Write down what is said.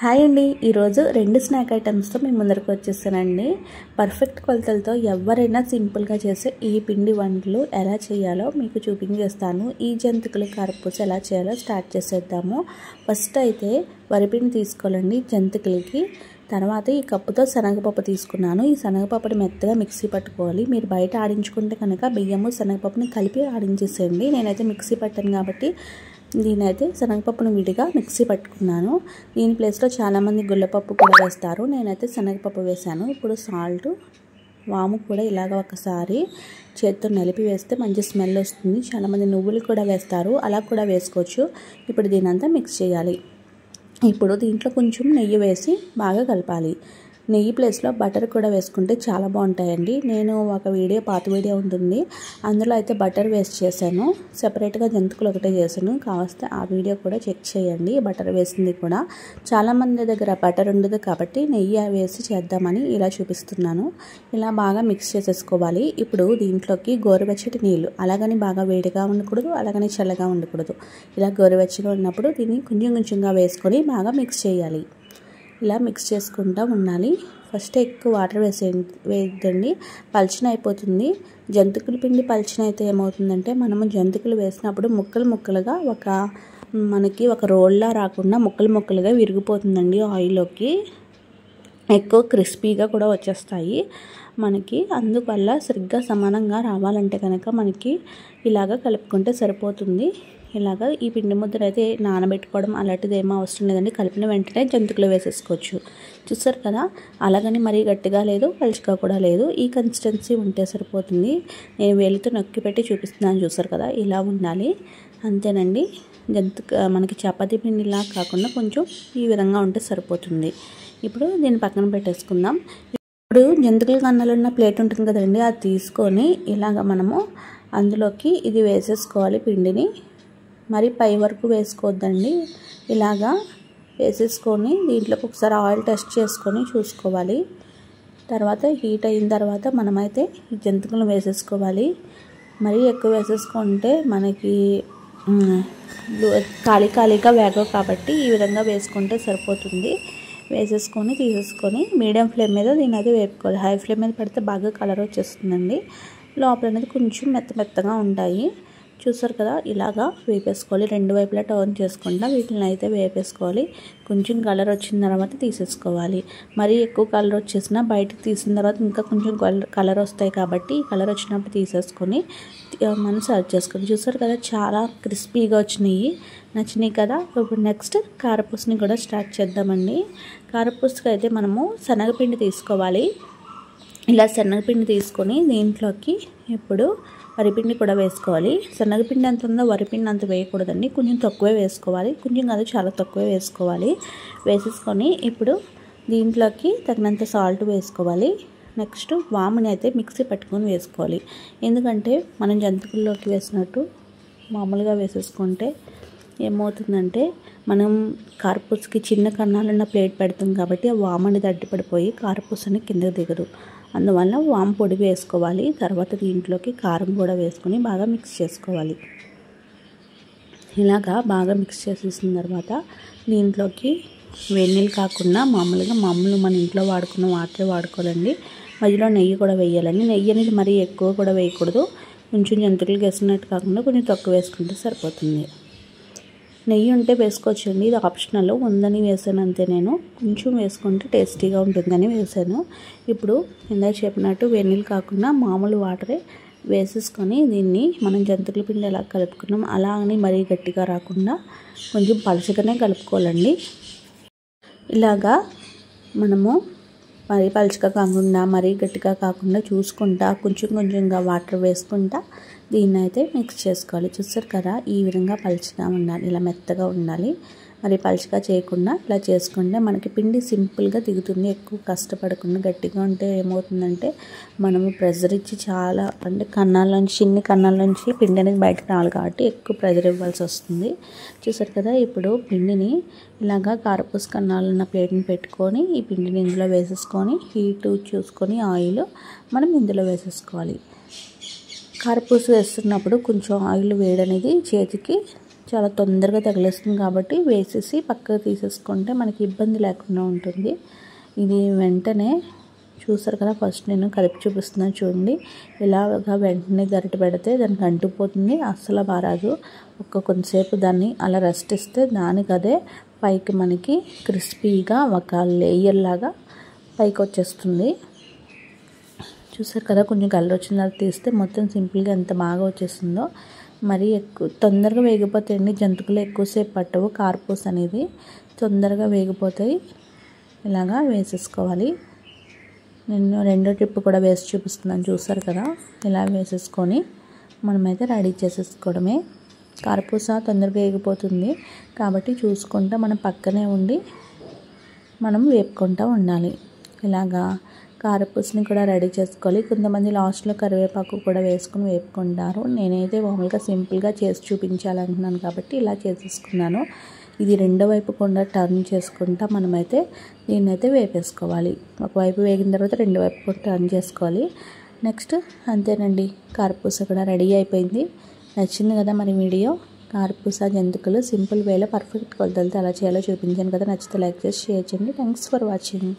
Hi అండి, ఈరోజు 2 snack ఐటమ్స్తో మీ ముందరకు వచ్చేసానండి. పర్ఫెక్ట్ కొలతలతో ఎవరైనా సింపుల్గా చేసే ఈ పిండి వంటలు ఎలా చేయాలో మీకు చూపించేస్తాను. ఈ జంతికలు కారపూస ఎలా చేయాలో స్టార్ట్ చేసేద్దాము. ఫస్ట్ అయితే వరిపిండి తీసుకోవాలండి జంతికలకి. తర్వాత ఈ కప్పుతో శనగపప్పు తీసుకున్నాను. ఈ శనగపప్పుని మెత్తగా మిక్సీ పట్టుకోవాలి. మీరు బయట ఆడించుకుంటే కనుక బియ్యము శనగపప్పుని కలిపి ఆడించేసేయండి. నేనైతే మిక్సీ పట్టాను కాబట్టి దీనైతే శనగపప్పును విడిగా మిక్సీ పట్టుకున్నాను. దీని ప్లేస్లో చాలామంది గుళ్ళపప్పు కూడా వేస్తారు. నేనైతే శనగపప్పు వేసాను. ఇప్పుడు సాల్ట్, వాము కూడా ఇలాగ ఒకసారి చేత్తో నలిపి వేస్తే మంచి స్మెల్ వస్తుంది. చాలామంది నువ్వులు కూడా వేస్తారు, అలా కూడా వేసుకోవచ్చు. ఇప్పుడు దీనంతా మిక్స్ చేయాలి. ఇప్పుడు దీంట్లో కొంచెం నెయ్యి వేసి బాగా కలపాలి. నెయ్యి ప్లేస్లో బటర్ కూడా వేసుకుంటే చాలా బాగుంటాయండి. నేను ఒక పాత వీడియో ఉంటుంది, అందులో అయితే బటర్ వేస్ట్ చేశాను. సెపరేట్గా జంతికలు ఒకటే చేశాను. కావస్తే ఆ వీడియో కూడా చెక్ చేయండి. బటర్ వేసింది కూడా చాలామంది దగ్గర బటర్ ఉండదు కాబట్టి నెయ్యి వేసి చేద్దామని ఇలా చూపిస్తున్నాను. ఇలా బాగా మిక్స్ చేసేసుకోవాలి. ఇప్పుడు దీంట్లోకి గోరువెచ్చటి నీళ్ళు, అలాగని బాగా వేడిగా ఉండకూడదు, అలాగని చల్లగా ఉండకూడదు. ఇలా గోరువెచ్చగా ఉన్నప్పుడు దీన్ని కొంచెం కొంచెంగా వేసుకొని బాగా మిక్స్ చేయాలి. ఇలా మిక్స్ చేసుకుంటూ ఉండాలి. ఫస్ట్ ఎక్కువ వాటర్ వేయద్దండి, పల్చన అయిపోతుంది. జంతికల పిండి పల్చన అయితే ఏమవుతుందంటే మనము జంతికలు వేసినప్పుడు ముక్కలు ముక్కలుగా మనకి ఒక రోల్లా రాకుండా ముక్కలు ముక్కలుగా విరిగిపోతుందండి. ఆయిల్లోకి ఎక్కువ క్రిస్పీగా కూడా వచ్చేస్తాయి మనకి. అందువల్ల సరిగ్గా సమానంగా రావాలంటే కనుక మనకి ఇలాగ కలుపుకుంటే సరిపోతుంది. ఇలాగ ఈ పిండి ముద్దను అయితే నానబెట్టుకోవడం అలాంటిది ఏమో అవసరం లేదండి. కలిపిన వెంటనే జంతికలు వేసేసుకోవచ్చు. చూసారు కదా, అలాగని మరీ గట్టిగా లేదు, పలుచగా కూడా లేదు. ఈ కన్సిస్టెన్సీ ఉంటే సరిపోతుంది. నేను వేలితో నొక్కి పెట్టి చూపిస్తున్నాను, చూసారు కదా, ఇలా ఉండాలి. అంతేనండి. మనకి చపాతీ పిండిలా కాకుండా కొంచెం ఈ విధంగా ఉంటే సరిపోతుంది. ఇప్పుడు దీన్ని పక్కన పెట్టేసుకుందాం. ఇప్పుడు జంతికల కన్నాలు ఉన్న ప్లేట్ ఉంటుంది కదండి, అది తీసుకొని ఇలాగ మనము అందులోకి ఇది వేసేసుకోవాలి. పిండిని మరి పై వరకు వేసుకోవద్దండి. ఇలాగా వేసేసుకొని దీంట్లోకి ఒకసారి ఆయిల్ టెస్ట్ చేసుకొని చూసుకోవాలి. తర్వాత హీట్ అయిన తర్వాత మనమైతే ఈ జంతికలు వేసేసుకోవాలి. మరీ ఎక్కువ వేసేసుకుంటే మనకి ఖాళీగా వేగవు కాబట్టి ఈ విధంగా వేసుకుంటే సరిపోతుంది. వేసేసుకొని తీసేసుకొని మీడియం ఫ్లేమ్ మీద దీని అయితే వేపుకోవాలి. హై ఫ్లేమ్ మీద పెడితే బాగా కలర్ వచ్చేస్తుందండి. లోపల అనేది కొంచెం మెత్తగా ఉంటాయి. చూసారు కదా, ఇలాగా వేపేసుకోవాలి. రెండు వైపులా టర్న్ చేసుకుంటా వీటిని అయితే వేపేసుకోవాలి. కొంచెం కలర్ వచ్చిన తర్వాత తీసేసుకోవాలి. మరీ ఎక్కువ కలర్ వచ్చేసినా బయటకు తీసిన తర్వాత ఇంకా కొంచెం కలర్ వస్తాయి కాబట్టి ఈ కలర్ వచ్చినప్పుడు తీసేసుకొని మనం సర్వ్ చేసుకోవాలి. చూసారు కదా, చాలా క్రిస్పీగా నచ్చినాయి కదా. ఇప్పుడు నెక్స్ట్ కారపూసని కూడా స్టార్ట్ చేద్దామండి. కారపూసకి అయితే మనము శనగపిండి తీసుకోవాలి. ఇలా శనగపిండి తీసుకొని దీంట్లోకి ఇప్పుడు వరిపిండి కూడా వేసుకోవాలి. శనగపిండి ఎంత ఉందో వరిపిండి అంత వేయకూడదండి, కొంచెం తక్కువే వేసుకోవాలి. కొంచెం కాదు, చాలా తక్కువే వేసుకోవాలి. వేసేసుకొని ఇప్పుడు దీంట్లోకి తగినంత సాల్ట్ వేసుకోవాలి. నెక్స్ట్ వాముని అయితే మిక్సీ పట్టుకొని వేసుకోవాలి. ఎందుకంటే మనం జంతికల్లోకి వేసినట్టు మామూలుగా వేసేసుకుంటే ఏమవుతుందంటే మనం కారపూసకి చిన్న కన్నాలున్న ప్లేట్ పెడతాం కాబట్టి ఆ వాము అనేది అడ్డుపడిపోయి కారపూసని కిందకి దిగదు. అందువల్ల వాము పొడి వేసుకోవాలి. తర్వాత దీంట్లోకి కారం కూడా వేసుకొని బాగా మిక్స్ చేసుకోవాలి. ఇలాగా బాగా మిక్స్ చేసేసిన తర్వాత దీంట్లోకి వేడినీళ్ళు కాకుండా మామూలు మన ఇంట్లో వాడుకున్న వాటరే వాడుకోవాలండి. మధ్యలో నెయ్యి కూడా వేయాలండి. నెయ్యి అనేది మరీ ఎక్కువ కూడా వేయకూడదు. కొంచెం జంతికలకు వేసినట్టు కాకుండా కొంచెం తక్కువ వేసుకుంటే సరిపోతుంది. నెయ్యి ఉంటే వేసుకోవచ్చండి, ఇది ఆప్షనల్. ఉందని వేసాను అంతే. నేను కొంచెం వేసుకుంటే టేస్టీగా ఉంటుందని వేసాను. ఇప్పుడు ఇందాక చెప్పినట్టు వేడినీళ్ళు కాకుండా మామూలు వాటరే వేసేసుకొని దీన్ని మనం జంతికల పిండి ఎలా కలుపుకున్నాం అలా అని మరీ గట్టిగా రాకుండా కొంచెం పలుచగానే కలుపుకోవాలండి. ఇలాగా మనము మరీ పలుచగా కాకుండా మరీ గట్టిగా కాకుండా చూసుకుంటా కొంచెం కొంచెంగా వాటర్ వేసుకుంటా దీన్ని అయితే మిక్స్ చేసుకోవాలి. చూస్తారు కదా, ఈ విధంగా పలుచగా ఉండాలి, ఇలా మెత్తగా ఉండాలి. మరి పలుచగా చేయకుండా ఇలా చేసుకుంటే మనకి పిండి సింపుల్గా దిగుతుంది. ఎక్కువ కష్టపడకుండా. గట్టిగా ఉంటే ఏమవుతుందంటే మనము ప్రెజర్ ఇచ్చి చాలా అంటే చిన్ని కన్నాల్లోంచి పిండి అనేది బయటకు రావాలి కాబట్టి ఎక్కువ ప్రెజర్ ఇవ్వాల్సి వస్తుంది. చూసారు కదా, ఇప్పుడు పిండిని ఇలాగా కారపూస కన్నాలున్న ప్లేట్ని పెట్టుకొని ఈ పిండిని ఇందులో వేసేసుకొని హీట్ చూసుకొని ఆయిల్ మనం ఇందులో వేసేసుకోవాలి. కారపూస వేస్తున్నప్పుడు కొంచెం ఆయిల్ వేడనేది చేతికి చాలా తొందరగా తగిలేస్తుంది కాబట్టి వేసేసి పక్కకు తీసేసుకుంటే మనకి ఇబ్బంది లేకుండా ఉంటుంది. ఇది వెంటనే చూసారు కదా, ఫస్ట్ నేను కలిపి చూపిస్తున్నాను చూడండి. ఇలాగా వెంటనే గరిటె పెడితే దానికి అంటుకుపోతుంది, అస్సలు బారాదు. కొంతసేపు దాన్ని అలా రెస్ట్ ఇస్తే దానికదే పైకి మనకి క్రిస్పీగా ఒక లేయర్ లాగా పైకి వచ్చేస్తుంది. చూసారు కదా, కొంచెం కలర్ వచ్చిన తర్వాత తీస్తే మొత్తం సింపుల్గా ఎంత బాగా వచ్చేస్తుందో. మరి తొందరగా వేగిపోతాయండి జంతికలు, ఎక్కువసేపు పట్టవు. కార్పూస అనేది తొందరగా వేగిపోతాయి. ఇలాగా వేసేసుకోవాలి. నేను రెండో ట్రిప్ కూడా వేసి చూపిస్తున్నాను చూసారు కదా. ఇలా వేసేసుకొని మనమైతే రెడీ చేసేసుకోవడమే. కార్పూస తొందరగా వేగిపోతుంది కాబట్టి చూసుకుంటా మనం పక్కనే ఉండి మనం వేపుకుంటూ ఉండాలి. ఇలాగా కార్పూసని కూడా రెడీ చేసుకోవాలి. కొంతమంది లాస్ట్లో కరివేపాకు కూడా వేసుకుని వేపుకుంటారు. నేనైతే మామూలుగా సింపుల్గా చేసి చూపించాలనుకున్నాను కాబట్టి ఇలా చేసేసుకున్నాను. ఇది రెండో వైపు కూడా టర్న్ చేసుకుంటా మనమైతే దీన్నైతే వేపేసుకోవాలి. ఒకవైపు వేగిన తర్వాత రెండో వైపు కూడా టర్న్ చేసుకోవాలి. నెక్స్ట్ అంతేనండి, కార్పూస కూడా రెడీ అయిపోయింది. నచ్చింది కదా మరి వీడియో. కార్పూస జంతికలు సింపుల్ వేలో పర్ఫెక్ట్ కొలతలతో ఎలా చేయాలో చూపించాను కదా. నచ్చితే లైక్ చేసి షేర్ చేయండి. Thanks for watching.